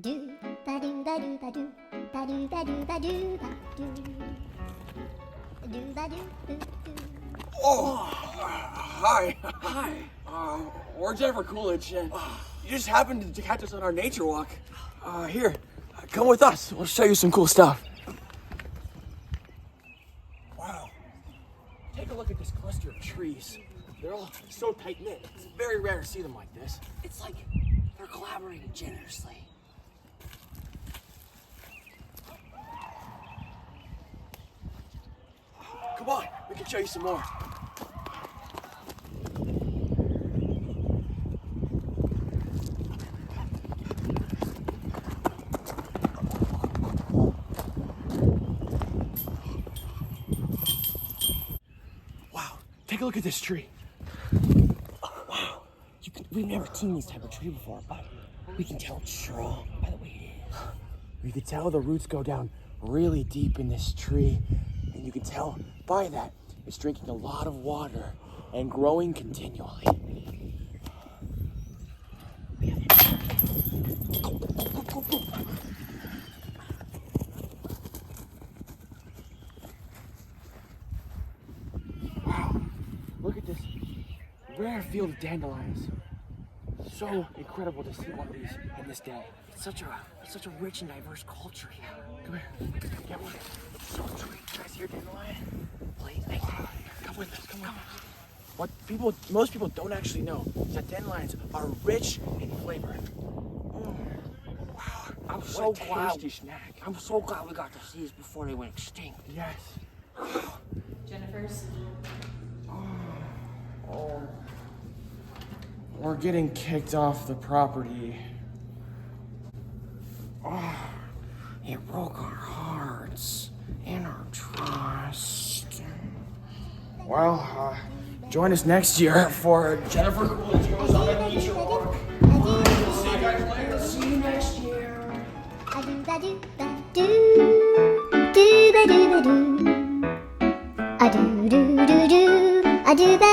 do ba do ba do ba do ba do ba do ba do ba do ba do do do. Oh, hi. We're Jennifer Coolidge, and you just happened to catch us on our nature walk. Here, come with us. We'll show you some cool stuff. Wow. Take a look at this cluster of trees. They're all so tight-knit. It's very rare to see them like this. It's like they're collaborating generously. Come on, we can show you some more. Wow, take a look at this tree. Wow, we've never seen this type of tree before, but we can tell it's strong by the way it is. You can tell the roots go down really deep in this tree, and you can tell by that it's drinking a lot of water and growing continually. Wow, look at this rare field of dandelions. So incredible to see one of these in this day. It's such a rich and diverse culture here. Come here, get one. So sweet. You guys hear dandelion? Please, Come with us, come on. What most people don't actually know is that dandelions are rich in flavor. Wow, I'm What so a tasty snack. I'm so glad we got to see this before they went extinct. Yes. Jennifer's. Oh. We're getting kicked off the property. Oh, it broke our hearts and our trust. Well, join us next year for Jennifer Coolidge goes on a nature walk. See you guys later. See you next year. I do ba do ba do ba do ba do. I do do do do. I do ba